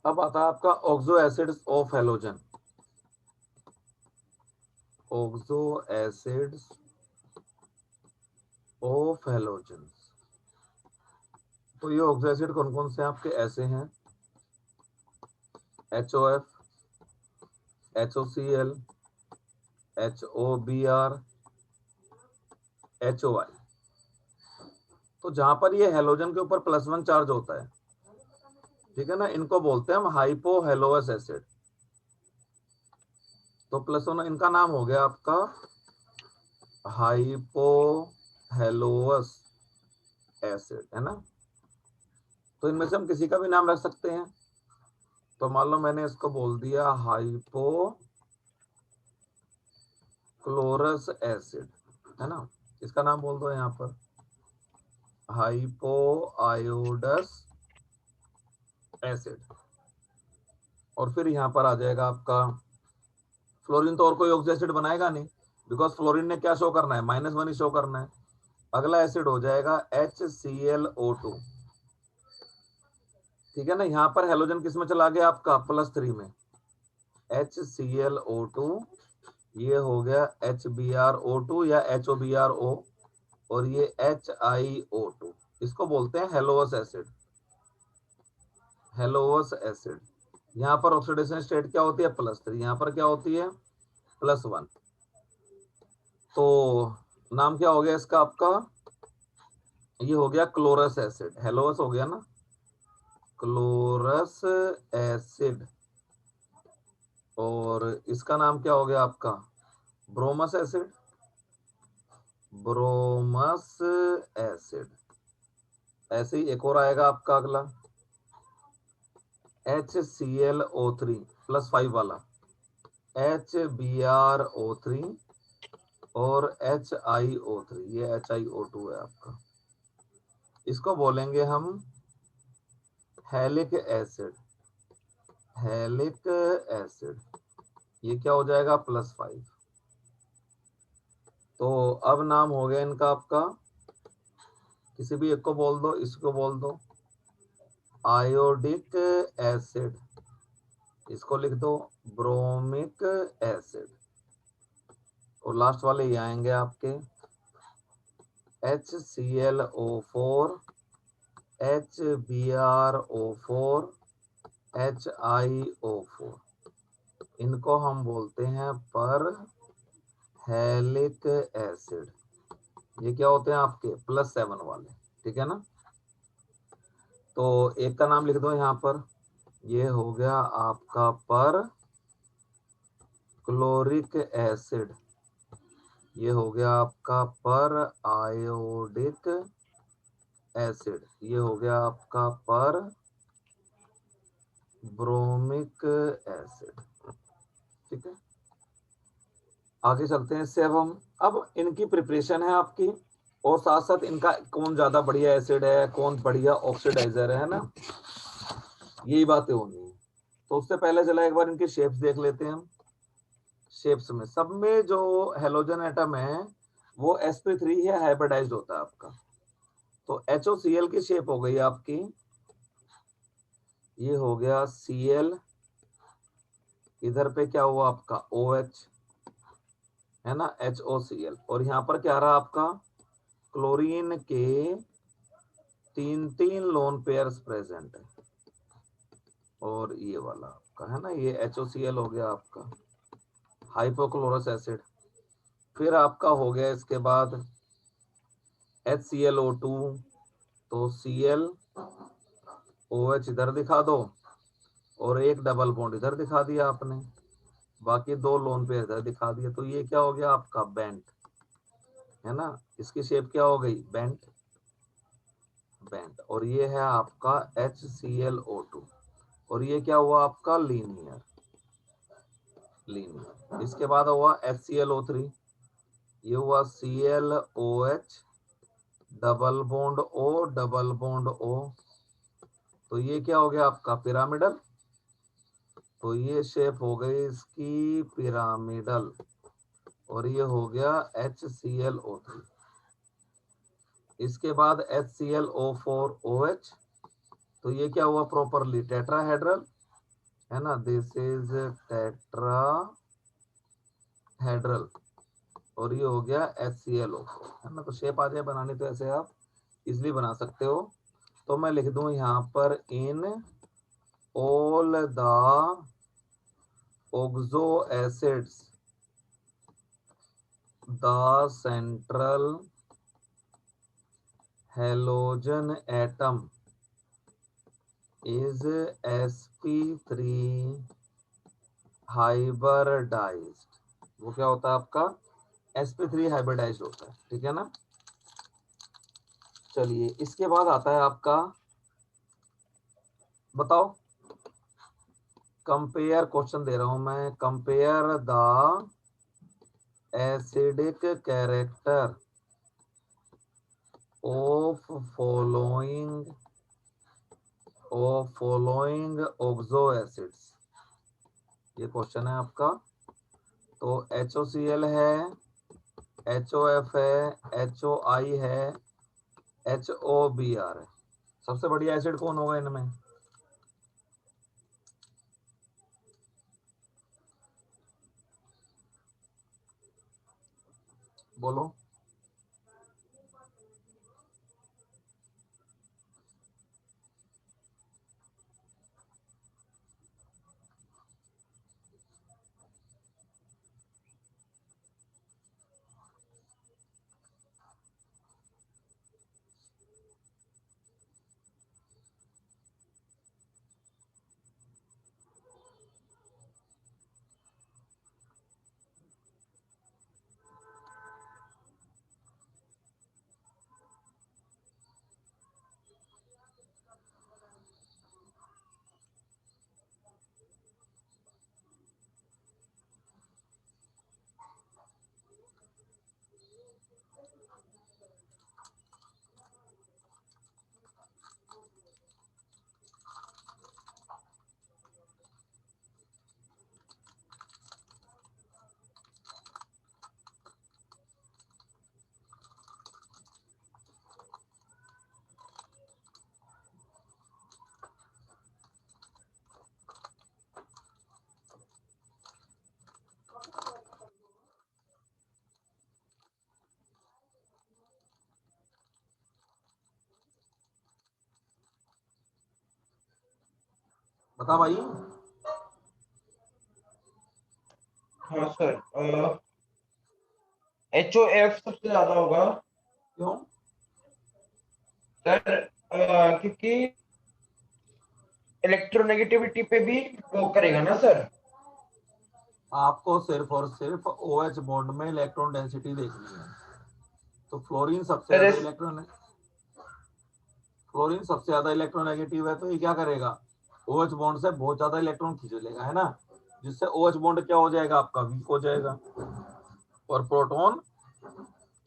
अब आता है आपका oxo acids of halogen. Oxo acids of halogen. तो ये ऑक्सो एसिड कौन कौन से आपके ऐसे हैं? HOF, HOCl, HOBr, HOI। तो जहां पर ये हेलोजन के ऊपर +1 चार्ज होता है, ठीक है ना, इनको बोलते हैं हम हाइपो हेलोअस एसिड। तो +1 इनका नाम हो गया आपका हाइपो हेलोअस एसिड, है ना। तो इनमें से हम किसी का भी नाम रख सकते हैं। तो मान लो मैंने इसको बोल दिया हाइपो क्लोरस एसिड, है ना। इसका नाम बोल दो यहाँ पर हाइपो आयोडस एसिड। और फिर यहाँ पर आ जाएगा आपका फ्लोरीन। तो और कोई ऑक्सो एसिड बनाएगा नहीं, बिकॉज फ्लोरीन ने क्या शो करना है? -1 ही शो करना है। अगला एसिड हो जाएगा HClO2, ठीक है ना। यहाँ पर हेलोजन किस में चला गया आपका? +3 में। HClO2, ये हो गया HBrO2 या HOBrO, और ये HiO2। इसको बोलते हैं हेलोअस एसिड। हेलोअस एसिड। यहाँ पर ऑक्सीडेशन स्टेट क्या होती है? +3। यहाँ पर क्या होती है? +1। तो नाम क्या हो गया इसका आपका? ये हो गया क्लोरस एसिड। हेलोअस हो गया ना, क्लोरस एसिड। और इसका नाम क्या हो गया आपका? ब्रोमस एसिड। ब्रोमस एसिड। ऐसे ही एक और आएगा आपका अगला HClO3 +5 वाला, HBrO3 और HiO3। ये HiO2 है आपका। इसको बोलेंगे हम हैलिक एसिड। हैलिक एसिड। ये क्या हो जाएगा? +5। तो अब नाम हो गया इनका आपका, किसी भी एक को बोल दो, इसको बोल दो आयोडिक एसिड, इसको लिख दो ब्रोमिक एसिड। और लास्ट वाले ये आएंगे आपके HClO4, HBrO4, HiO4। इनको हम बोलते हैं पर हैलिक एसिड। ये क्या होते हैं आपके? +7 वाले, ठीक है ना। तो एक का नाम लिख दो यहाँ पर, ये हो गया आपका पर क्लोरिक एसिड। ये हो गया आपका पर आयोडिक एसिड। ये हो गया आपका पर ब्रोमिक एसिड, ठीक है। आगे चलते हैं इससे। अब इनकी प्रिपरेशन है आपकी, और साथ साथ इनका कौन ज्यादा बढ़िया एसिड है, कौन बढ़िया ऑक्सीडाइजर है ना, यही बातें होनी है। तो उससे पहले चला एक बार इनके शेप्स देख लेते हैं हम। शेप्स में सब में जो हेलोजन एटम है वो sp3 है, हाइब्रिडाइज्ड होता है आपका। तो HOCl की शेप हो गई आपकी, ये हो गया Cl। इधर पे क्या हुआ आपका? OH, है ना, HOCl। और यहाँ पर क्या रहा आपका? क्लोरीन के 3 लोन पेयर्स प्रेजेंट है। और ये वाला आपका है ना, ये HOCl हो गया आपका हाइपोक्लोरस एसिड। फिर आपका हो गया इसके बाद HClO2। तो Cl OH इधर दिखा दो, और एक डबल बॉन्ड इधर दिखा दिया आपने, बाकी 2 लोन पेयर इधर दिखा दिए। तो ये क्या हो गया आपका? बेंट, है ना। इसकी शेप क्या हो गई? बेंट। बेंट। और ये है आपका HClO2। और ये क्या हुआ आपका? लीनियर। लीनियर। इसके बाद हुआ HClO3, ये हुआ ClOH, double bond O, double bond O। तो ये क्या हो गया आपका? पिरामिडल। तो ये शेप हो गई इसकी पिरामिडल। और ये हो गया HClO3। इसके बाद HClO4OH। तो ये क्या हुआ? Properly tetrahedral. है ना, दिस इज टेट्राहेड्रल, और ये हो गया HClO, है ना। तो शेप आ जाए बनानी तो ऐसे आप इजिली बना सकते हो। तो मैं लिख दूं यहाँ पर in all the oxo acids the central halogen atom is sp3 hybridized। वो क्या होता है आपका, sp3 हाइब्रिडाइज्ड होता है, ठीक है ना। चलिए इसके बाद आता है आपका, बताओ, कंपेयर क्वेश्चन दे रहा हूं मैं, compare the acidic character of following oxo acids। ये क्वेश्चन है आपका। तो HOCl है, HOF है, HOI है, HOBr है। सबसे बढ़िया एसिड कौन होगा इनमें? बोलो। बता भाई। हाँ सर, HOF सबसे ज्यादा होगा क्यों? सर, क्योंकि इलेक्ट्रोनेगेटिविटी पे भी वो करेगा ना सर। आपको सिर्फ और सिर्फ OH बॉन्ड में इलेक्ट्रॉन डेंसिटी देखनी है। तो सर फ्लोरीन सबसे ज्यादा इलेक्ट्रोनेगेटिव है, तो ये क्या करेगा, OH बॉन्ड से बहुत ज्यादा इलेक्ट्रॉन खींच लेगा, है ना। जिससे OH बॉन्ड क्या हो जाएगा आपका, वीक हो जाएगा, और प्रोटॉन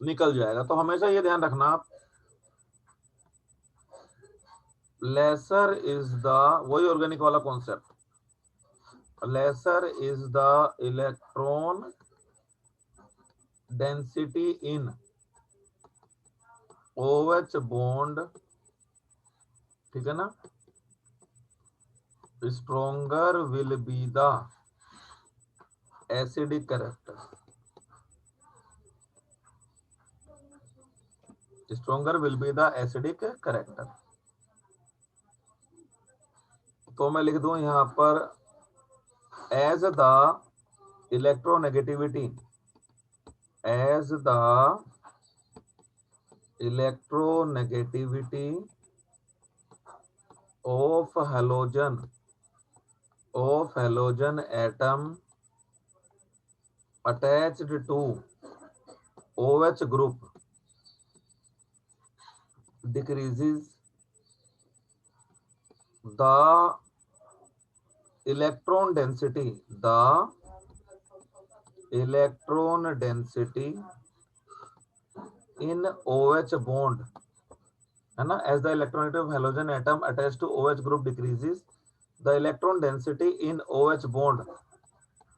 निकल जाएगा। तो हमेशा ये ध्यान रखना आप, लेसर इज द, वही ऑर्गेनिक वाला concept, lesser is the electron density in OH bond, ठीक है ना, stronger will be the acidic character, stronger will be the acidic character. तो मैं लिख दूं यहां पर, as the electronegativity, as the electronegativity of halogen atom attached to OH group decreases, the electron density, in OH bond, है ना, as the electronegativity of halogen atom attached to OH group decreases, the electron density in OH bond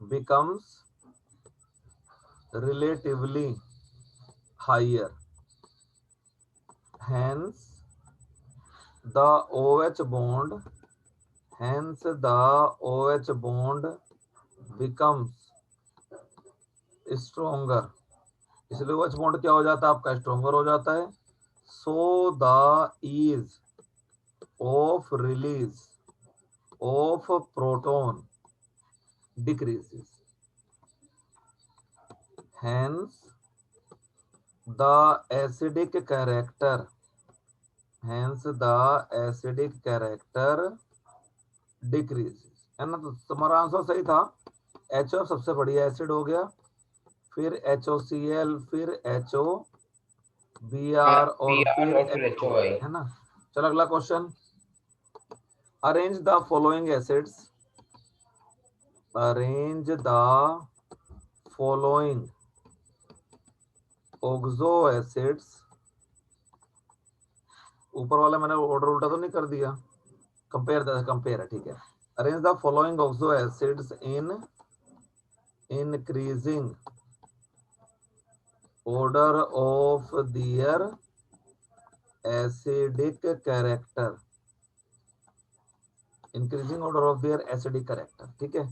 becomes relatively higher, hence the OH bond hence the OH bond becomes stronger, इसलिए OH bond क्या हो जाता है आपका, stronger हो जाता है. So the ease of release of proton decreases, hence the acidic character, hence the acidic character decreases, है ना. तो तुम्हारा आंसर सही था. HF सबसे बढ़िया एसिड हो गया, फिर HOCl, फिर HOBr और PR फिर और फिर HO, HOI। है ना. चलो अगला question. Arrange the following acids, arrange the following oxo acids. ऊपर वाला मैंने ऑर्डर उल्टा तो नहीं कर दिया. कंपेयर है, ठीक है. Arrange the following oxo acids in increasing order of their acidic character, increasing order of their acidic character, ठीक है.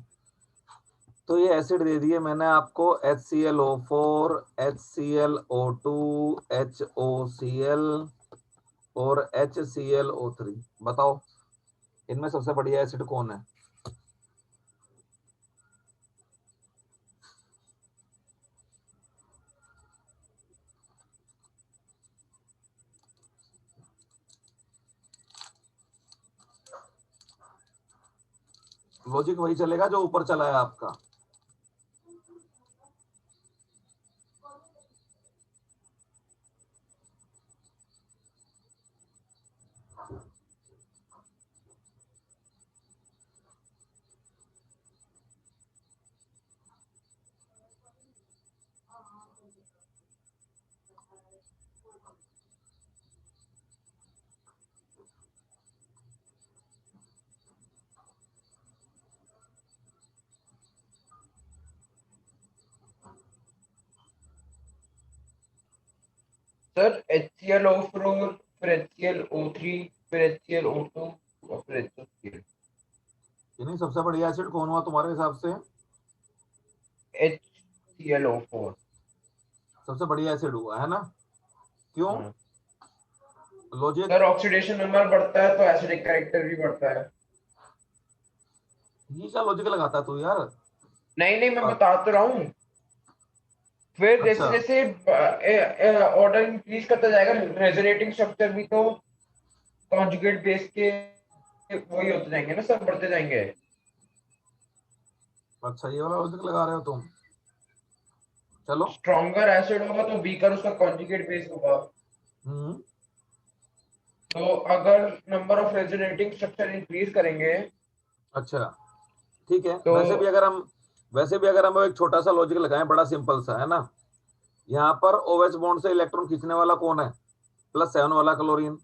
तो ये एसिड दे दिए मैंने आपको, HClO4, HClO2, HOCl और HClO3. बताओ इनमें सबसे बढ़िया एसिड कौन है. लॉजिक वही चलेगा जो ऊपर चला है आपका. सर HClO4, फिर HClO3, फिर HClO2 और फिर HCl। यानी सबसे बढ़िया एसिड कौन हुआ तुम्हारे हिसाब से. HClO4। सबसे बढ़िया एसिड हुआ है ना. क्यों. हाँ लॉजिक. सर, ऑक्सीडेशन नंबर बढ़ता है तो एसिडिक कैरेक्टर भी बढ़ता है। ये क्या लॉजिक लगाता है तू यार. नहीं नहीं, मैं बता तो रहा हूँ। फिर अच्छा. जैसे जैसे ऑर्डर इंक्रीज करता जाएगा, रेजोनेटिंग स्ट्रक्चर भी तो कॉन्जुगेट बेस के वही होते जाएंगे ना सर, बढ़ते जाएंगे। अच्छा ये वाला लॉजिक लगा रहे हो तुम. चलो. स्ट्रॉन्गर एसिड होगा तो वीकर उसका कॉन्जुगेट बेस होगा। हम्म. तो अगर number of resonating structure increase करेंगे अच्छा ठीक है. तो वैसे भी अगर हम एक छोटा सा लॉजिक लगाएं, बड़ा सिंपल सा है ना. यहाँ पर OH बॉन्ड से इलेक्ट्रॉन खींचने वाला कौन है, +7 वाला क्लोरीन.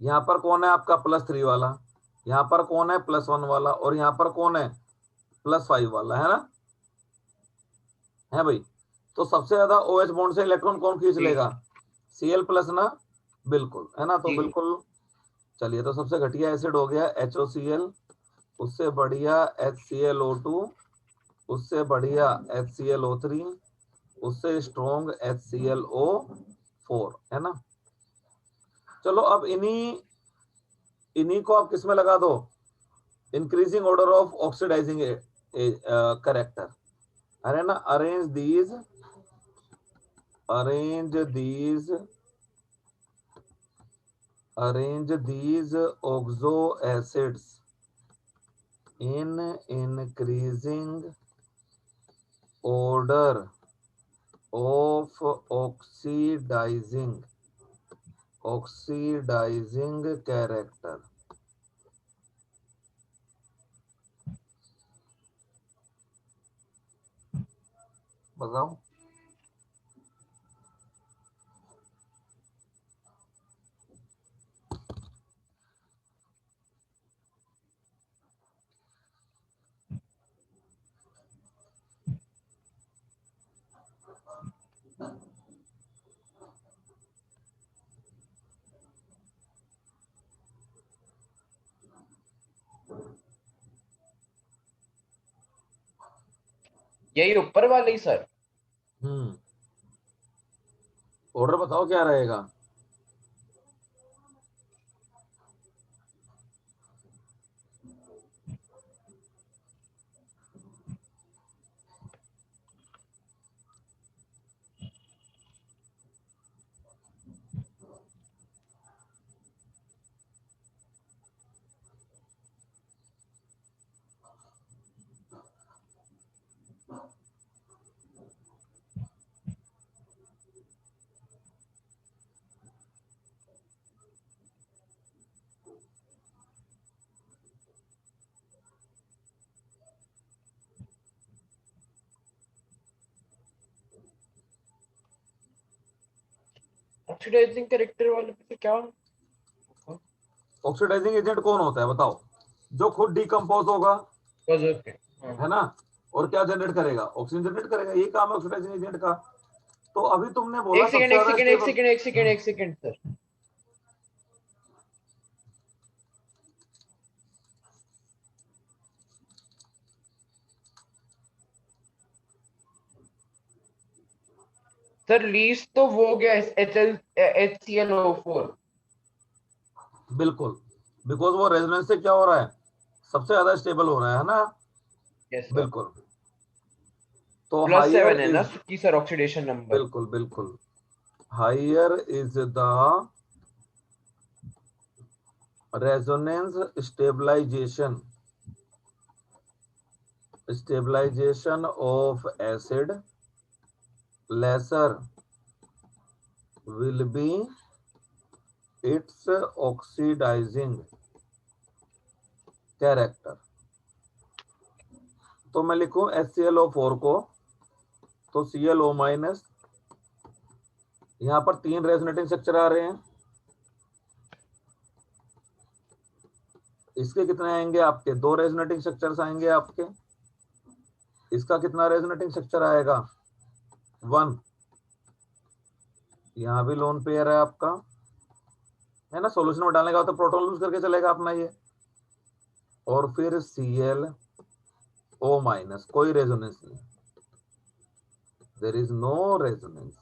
यहाँ पर कौन है आपका +3 वाला. यहाँ पर कौन है +1 वाला. और यहाँ पर कौन है +5 वाला, है ना. है भाई. तो सबसे ज्यादा OH बॉन्ड से इलेक्ट्रॉन कौन खींच जी लेगा, Cl+ ना. बिल्कुल, है ना. तो जी। बिल्कुल. चलिए, तो सबसे घटिया एसिड हो गया HOCl, उससे बढ़िया HClO2, उससे बढ़िया HClO3, उससे स्ट्रॉन्ग HClO4, है ना. चलो अब इन्हीं इन्हीं को आप किसमें लगा दो, increasing order of oxidising character, अरे ना. Arrange these oxo acids in increasing order of oxidizing character. बताओ. यही ऊपर वाले ही सर। ऑर्डर बताओ क्या रहेगा। ऑक्सीडाइजिंग कैरेक्टर वाले पे क्या? ऑक्सीडाइजिंग एजेंट कौन होता है बताओ? जो खुद डिकम्पोज होगा, पॉजिटिव। है ना, और क्या जनरेट करेगा? ऑक्सीजन जनरेट करेगा, ये काम है ऑक्सीडाइजिंग एजेंट का। तो अभी तुमने बोला एक सबसे सेकंड एक ज्यादा सेकंड एक स्टेबल। सेकंड एक सेकंड एक सेकंड सर। सर लीस्ट तो वो हो गया HClO4। बिल्कुल, बिकॉज वो रेजोनेंस से क्या हो रहा है, सबसे ज्यादा स्टेबल हो रहा है ना। Yes sir. बिल्कुल। तो हायर +7 है ना इज, की सर ऑक्सीडेशन नंबर। बिल्कुल बिल्कुल, higher is the resonance stabilisation of acid, lesser will be its oxidizing character। तो मैं लिखूं HClO4 को, तो Cl O माइनस, यहां पर 3 रेजोनेटिंग स्ट्रक्चर आ रहे हैं, इसके कितने आएंगे आपके? 2 रेजोनेटिंग स्ट्रक्चर्स आएंगे आपके। इसका कितना रेजोनेटिंग स्ट्रक्चर आएगा? 1। यहां भी लोन पेयर है आपका, है ना, सॉल्यूशन में डालने का तो प्रोटॉन लूज करके चलेगा अपना ये। और फिर ClO माइनस, कोई रेजोनेंस नहीं, देयर इज नो रेजोनेंस।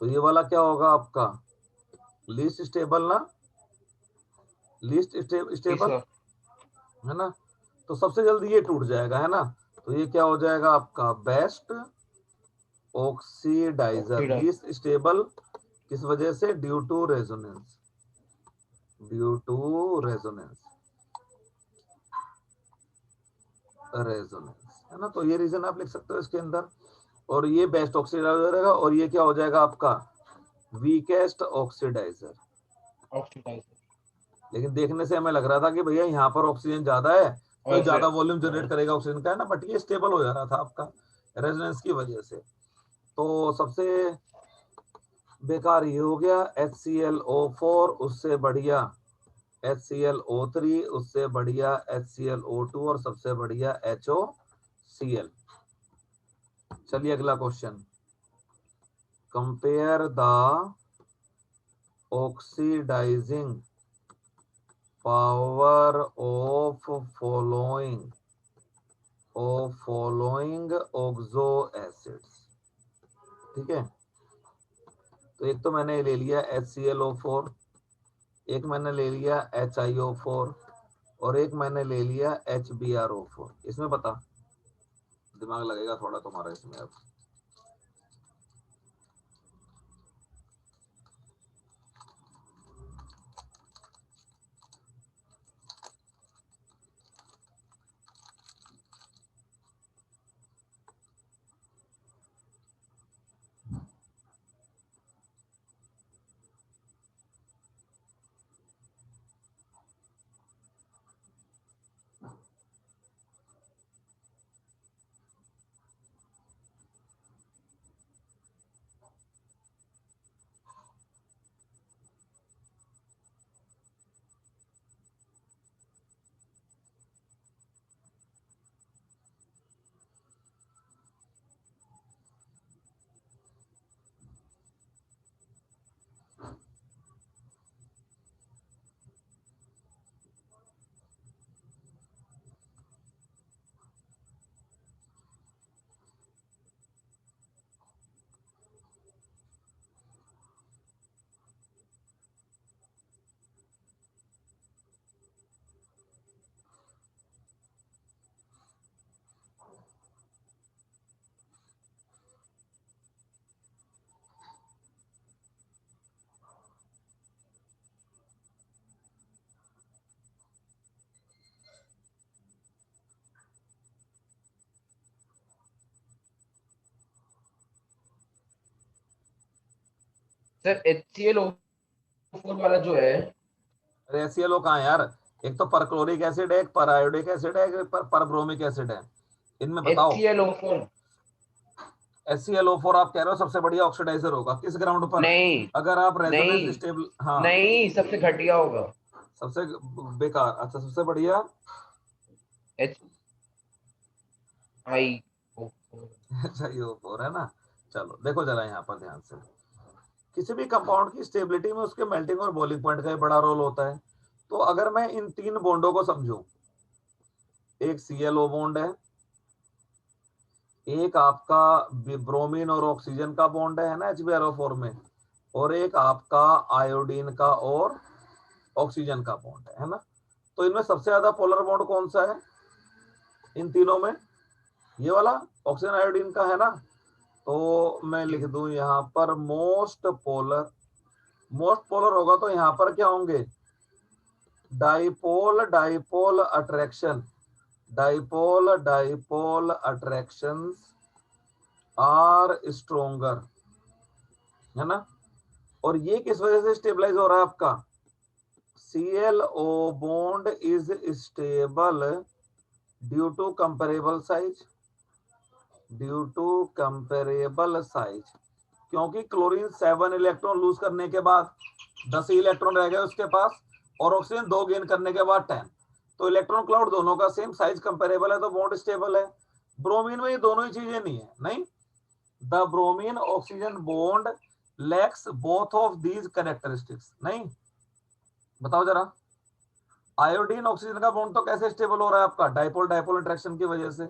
तो ये वाला क्या होगा आपका? लीस्ट स्टेबल ना, लीस्ट जी स्टेबल, सर। है ना। तो सबसे जल्दी ये टूट जाएगा, है ना। तो ये क्या हो जाएगा आपका? Best oxidiser. Oxidise. Least stable किस वजह से? Due to resonance, due to resonance, resonance, है ना। तो ये रीजन आप लिख सकते हो इसके अंदर। और ये बेस्ट ऑक्सीडाइजर रहेगा, और ये क्या हो जाएगा आपका? Weakest oxidiser. ऑक्सीडाइजर। लेकिन देखने से हमें लग रहा था कि भैया यहाँ पर ऑक्सीजन ज्यादा है, तो और ज्यादा वॉल्यूम जनरेट करेगा ऑक्सीजन का, है ना, बट ये स्टेबल हो जा रहा था आपका रेजोनेंस की वजह से। तो सबसे बेकार ये हो गया HClO4, उससे बढ़िया HClO3, उससे बढ़िया HClO2, और सबसे बढ़िया HOCl। चलिए अगला question, compare the oxidising power of following oxo acids. ठीक है, तो एक तो मैंने ले लिया HClO4, एक मैंने ले लिया HiO4, और एक मैंने ले लिया HbRO4। इसमें बता, दिमाग लगेगा थोड़ा तुम्हारा इसमें अब। सर HClO4 वाला जो है, अरे HClO कहाँ है यार? एक तो परक्लोरिक एसिड है, एक पर आयोडिक एसिड है, एक पर ब्रोमिक एसिड है। इनमें बताओ। HClO4 HClO4 आप कह रहे हो सबसे बढ़िया ऑक्सीडाइजर होगा किस ग्राउंड पर? नहीं, अगर आप रेजोनेंस नहीं, स्टेबल, हाँ, नहीं, सबसे घटिया होगा सबसे बेकार, अच्छा सबसे बढ़िया HIO4। HiO4 है ना। चलो देखो जरा यहाँ पर ध्यान से, किसी भी कंपाउंड की स्टेबिलिटी में उसके मेल्टिंग और बॉइलिंग पॉइंट का बड़ा रोल होता है। तो अगर मैं इन तीन बॉन्डों को समझूं, एक ClO बॉन्ड है, एक आपका ब्रोमीन और ऑक्सीजन का बॉन्ड है ना HbRO4 में, और एक आपका आयोडीन का और ऑक्सीजन का बॉन्ड है ना। तो इनमें सबसे ज्यादा पोलर बॉन्ड कौन सा है इन तीनों में? ये वाला ऑक्सीजन आयोडीन का है ना। तो मैं लिख दूं यहाँ पर मोस्ट पोलर। मोस्ट पोलर होगा तो यहाँ पर क्या होंगे? Dipole dipole attraction, dipole dipole attractions are stronger, है ना। और ये किस वजह से स्टेबलाइज हो रहा है आपका? ClO bond is stable due to comparable size, due to comparable size. क्योंकि क्लोरीन 7 इलेक्ट्रॉन लूज करने के बाद 10 इलेक्ट्रॉन रह गए उसके पास, और ऑक्सीजन 2 गेन करने के बाद 10, तो इलेक्ट्रॉन क्लाउड दोनों का सेम साइज कंपेरेबल है, तो बॉन्ड स्टेबल है। ब्रोमीन में ये दोनों ही चीजें नहीं है, नहीं। The bromine oxygen bond lacks both of these characteristics, नहीं। बताओ जरा, आयोडीन ऑक्सीजन का बॉन्ड तो कैसे स्टेबल हो रहा है आपका? डाइपोल डाइपोल इंटरेक्शन की वजह से।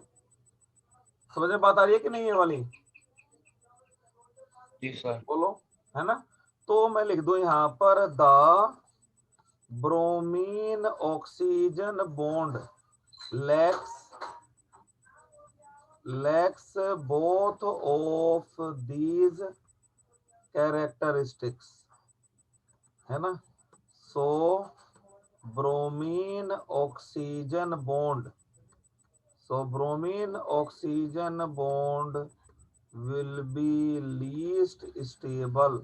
समझ में बात आ रही है कि नहीं ये वाली? जी सर। बोलो, है ना। तो मैं लिख दूं यहाँ पर the bromine oxygen bond lacks both of these characteristics, है ना। So bromine oxygen bond, bromine oxygen bond will be least stable,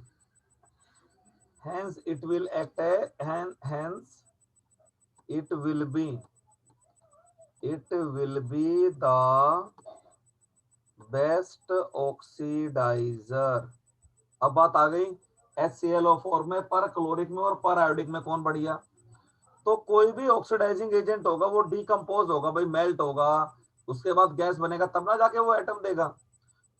hence it will act hence it will be the best oxidizer। अब बात आ गई HClO4 में, पर chloric में और पर आयोडिक में कौन बढ़िया? तो कोई भी ऑक्सीडाइजिंग एजेंट होगा वो डीकंपोज होगा भाई, मेल्ट होगा, उसके बाद गैस बनेगा, तब ना जाके वो एटम देगा।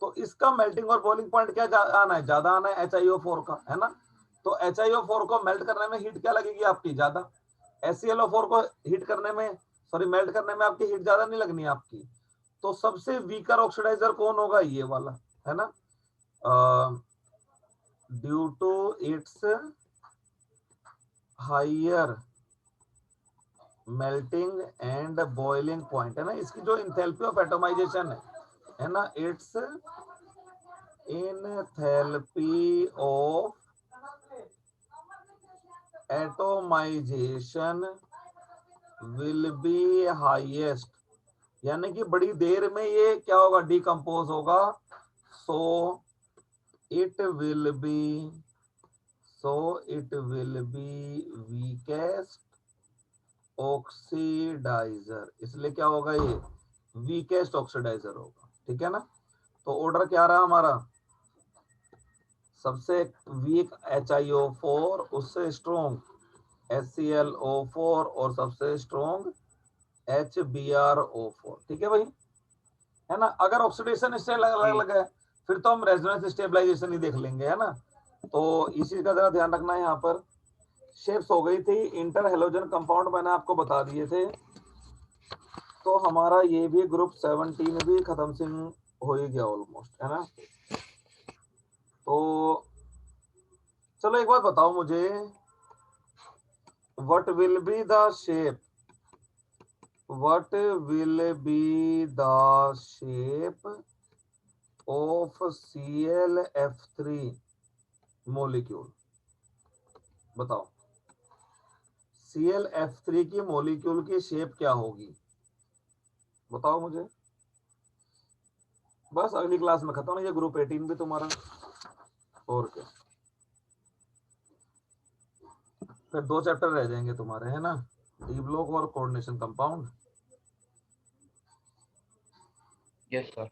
तो इसका मेल्टिंग और बॉइलिंग पॉइंट क्या आना है? ज्यादा आना है HiO4 का, है ना। तो HiO4 को मेल्ट करने में हीट क्या लगेगी आपकी? ज्यादा। HClO4 को हीट करने में, सॉरी मेल्ट करने में आपकी हीट ज्यादा नहीं लगनी आपकी। तो सबसे वीकर ऑक्सीडाइजर कौन होगा? ये वाला, है ना। ड्यू टू its higher melting and boiling point, है ना। इसकी जो इंथैल्पी ऑफ एटमाइजेशन है ना, its enthalpy of atomization will be highest, यानी कि बड़ी देर में ये क्या होगा? डिकम्पोज होगा। So it will be weakest oxidiser, इसलिए क्या होगा? ये वीकेस्ट ऑक्सीडाइजर होगा, ठीक है ना। तो ऑर्डर क्या रहा हमारा? सबसे वीक HiO4, उससे स्ट्रॉन्ग HClO4, और सबसे स्ट्रॉन्ग HbRO4, ठीक है भाई, है ना। अगर ऑक्सीडेशन इससे अलग जी अलग है, फिर तो हम रेजोनेंस स्टेबलाइजेशन ही देख लेंगे, है ना। तो इसी का जरा ध्यान रखना है। यहाँ पर शेप्स हो गई थी, इंटर हेलोजन कंपाउंड मैंने आपको बता दिए थे। तो हमारा ये भी ग्रुप 17 भी खत्म सिंह हो ही गया ऑलमोस्ट, है ना। तो चलो एक बात बताओ मुझे, what will be the shape, what will be the shape of ClF3 molecule? बताओ, ClF3 की मॉलिक्यूल की शेप क्या होगी? बताओ मुझे। बस अगली क्लास में खत्म है ये ग्रुप 18 भी तुम्हारा, और क्या। फिर 2 चैप्टर रह जाएंगे तुम्हारे, है ना, डी ब्लॉक और coordination compound. Yes sir.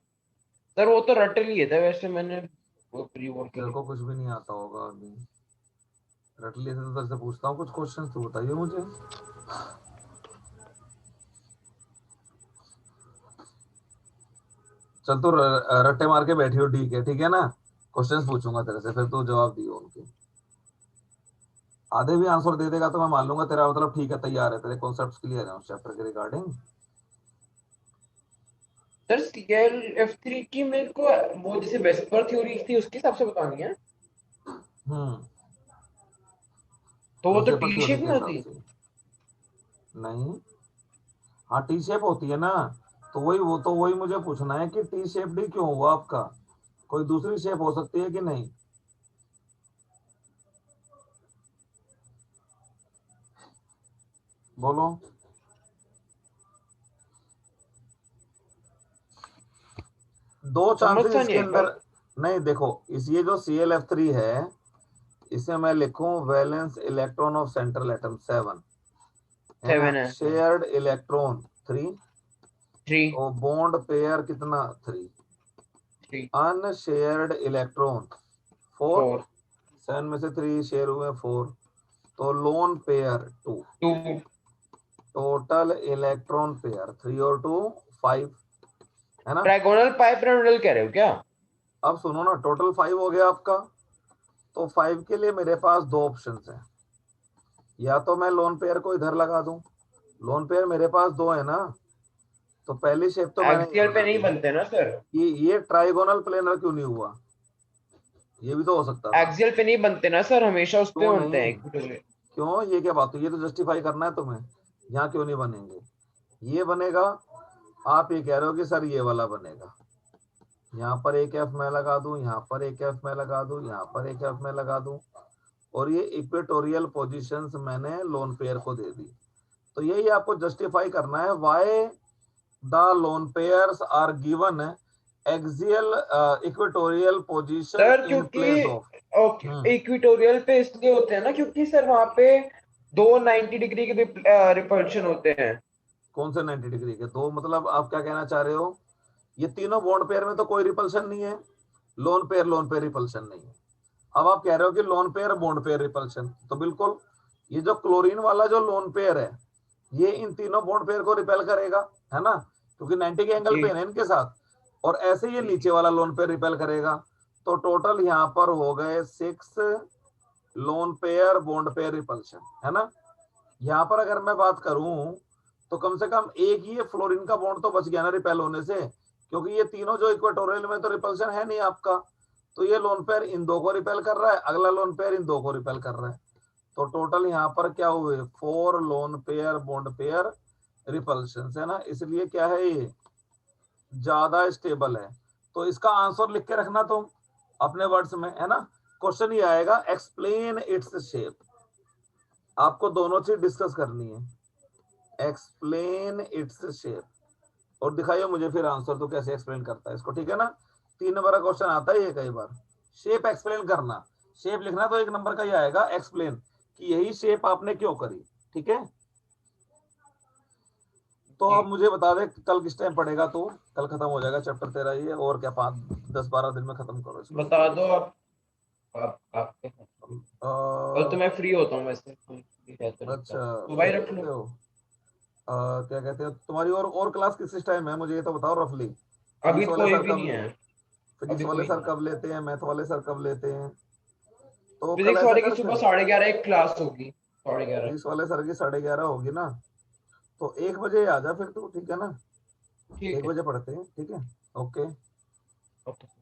Sir वो तो रट लिए था वैसे मैंने, वो प्री बोर्ड के तेरे लिए। को कुछ भी नहीं आता होगा अभी, रट लिए थे तो तेरे से पूछता हूँ कुछ क्वेश्चन, तू बताइए मुझे। चल तू रट्टे मार के बैठी हो, ठीक है ना, क्वेश्चंस पूछूंगा तेरे से, फिर तू जवाब दियो उनके। आधे भी आंसर दे देगा तो मैं मान लूंगा तेरा मतलब ठीक है, तैयार है, तेरे कॉन्सेप्ट्स क्लियर है उस चैप्टर के रिगार्डिंग। सर ClF3 की मेरे को वो जैसे वेस्पर थ्योरी थी उसके हिसाब से बतानी है, हम्म, तो वो तो वेस्पर टी थ्योरी शेप के में हिसाब होती। से नहीं। हाँ टी शेप होती है ना, तो वही, वो तो वही मुझे पूछना है कि टी शेप डी क्यों हुआ आपका, कोई दूसरी शेप हो सकती है कि नहीं। बोलो। दो समझ चांसेस सा नहीं इसके है भाई। अंदर। नहीं देखो, इस ये जो ClF3 है, इसे मैं लिखूं valence electron of central atom 7, है ना, 7 है, हाँ। शेयर्ड इलेक्ट्रॉन 3, 3, और बॉन्ड पेयर कितना 3, 3, अनशेयर्ड इलेक्ट्रॉन 4, 4, 7 में से 3 शेयर हुए 4, तो lone pair 2, 2। Total electron pair 3 और 2 5, है ना। ट्राइगोनल पाइप पिरामिडल कह रहे हो क्या? अब सुनो ना, टोटल 5 हो गया आपका, तो 5 के लिए मेरे पास दो ऑप्शंस हैं, या तो मैं लोन पेयर को इधर लगा दूं, लोन पेयर मेरे पास दो है ना, तो पहली शेप तो मैंने ये एक्सियल पे बना नहीं दी। बनते ना सर। ये ट्राइगोनल प्लेनर क्यों नहीं हुआ, ये भी तो हो सकता था। एक्सियल पे नहीं बनते ना सर, हमेशा उस पे क्यों बनते हैं नहीं, इक्विटोरियल। क्यों, ये क्या बात हुई, ये तो जस्टिफाई करना है तुम्हें, यहाँ क्यों नहीं बनेंगे, ये बनेगा। आप ये कह रहे हो कि सर ये वाला बनेगा, यहाँ पर एक एफ मैं लगा दूं, यहाँ पर एक एफ मैं लगा दूं, यहाँ पर एक एफ मैं लगा दूं, और ये इक्वेटोरियल पोजीशंस मैंने लोन पेयर को दे दी। तो यही आपको जस्टिफाई करना है, why the lone pairs are given axial equatorial position sir in क्योंकि प्लेस ऑफ। ओके इक्विटोरियल पे इसलिए होते हैं ना क्योंकि सर वहां पे दो 90 डिग्री के रिपल्शन होते हैं। कौन से 90 डिग्री के दो, मतलब आप क्या कहना चाह रहे हो, ये तीनों बॉन्ड पेयर में तो कोई रिपल्शन नहीं है, लोन पेयर रिपल्शन नहीं है। अब आप कह रहे हो कि lone pair bond pair repulsion, तो बिल्कुल, ये जो क्लोरीन वाला जो लोन पेयर है, ये इन तीनों बॉन्ड पेयर को रिपेल करेगा, है ना, क्योंकि 90 के एंगल जी पे है ना इनके साथ, और ऐसे ये जी नीचे जी। वाला लोन पेयर रिपेल करेगा। तो टोटल यहाँ पर हो गए 6 lone pair bond pair repulsion, है ना। यहाँ पर अगर मैं बात करूं, तो कम से कम एक ही फ्लोरीन का बॉन्ड तो बच गया ना रिपेल होने से, क्योंकि ये तीनों जो इक्वेटोरियल में तो रिपल्शन है नहीं आपका, तो ये लोन पेयर इन दो को रिपेल कर रहा है, अगला लोन पेयर इन दो को रिपेल कर रहा है। तो टोटल यहाँ पर क्या हुए 4 lone pair bond pair repulsion, है ना, इसलिए क्या है ये ज्यादा स्टेबल है। तो इसका आंसर लिख के रखना तुम अपने वर्ड्स में, है ना। क्वेश्चन ये आएगा एक्सप्लेन इट्स शेप, आपको दोनों चीज डिस्कस करनी है, एक्सप्लेन इट्स शेप, और दिखाइए मुझे फिर आंसर तो कैसे एक्सप्लेन करता है इसको, ठीक है ना। 3 नंबर का क्वेश्चन आता है ये कई बार, शेप एक्सप्लेन करना, शेप लिखना तो 1 नंबर का ही आएगा, एक्सप्लेन कि यही शेप आपने क्यों करी, ठीक है। तो जी आप मुझे बता दे कल किस टाइम पढ़ेगा, तो कल खत्म हो जाएगा चैप्टर तेरा ये, और क्या 5 10 12 दिन में खत्म करो इसको, ठीक बता है। दो आप आपके साथ। कल तो अ, मैं फ्री होता हूँ वैसे, फ्री रहता रहता अच्छा, हूँ, सुबह ही फ्री रख लो। होते हो। क्या कहते हैं तुम्हारी और क्लास किस टाइम है, मुझे ये तो बताओ रफली। अभी फिजिक्स तो वाले कोई सर भी नहीं कब, है। फिजिक्स अभी वाले कोई सर नहीं है। कब लेते हैं, मैथ वाले सर कब लेते हैं, तो कल फिजिक्स ऐसा वाले की कर सुबह फिर, 11:30 एक क्लास होगी, 11:30। फिजिक्स वाले सर की 11:30 होगी ना, तो 1 बजे आ जा फिर तू, ठीक है ना, ठीक एक है। बजे पढ़ते हैं, ठीक है। ओके। ओके।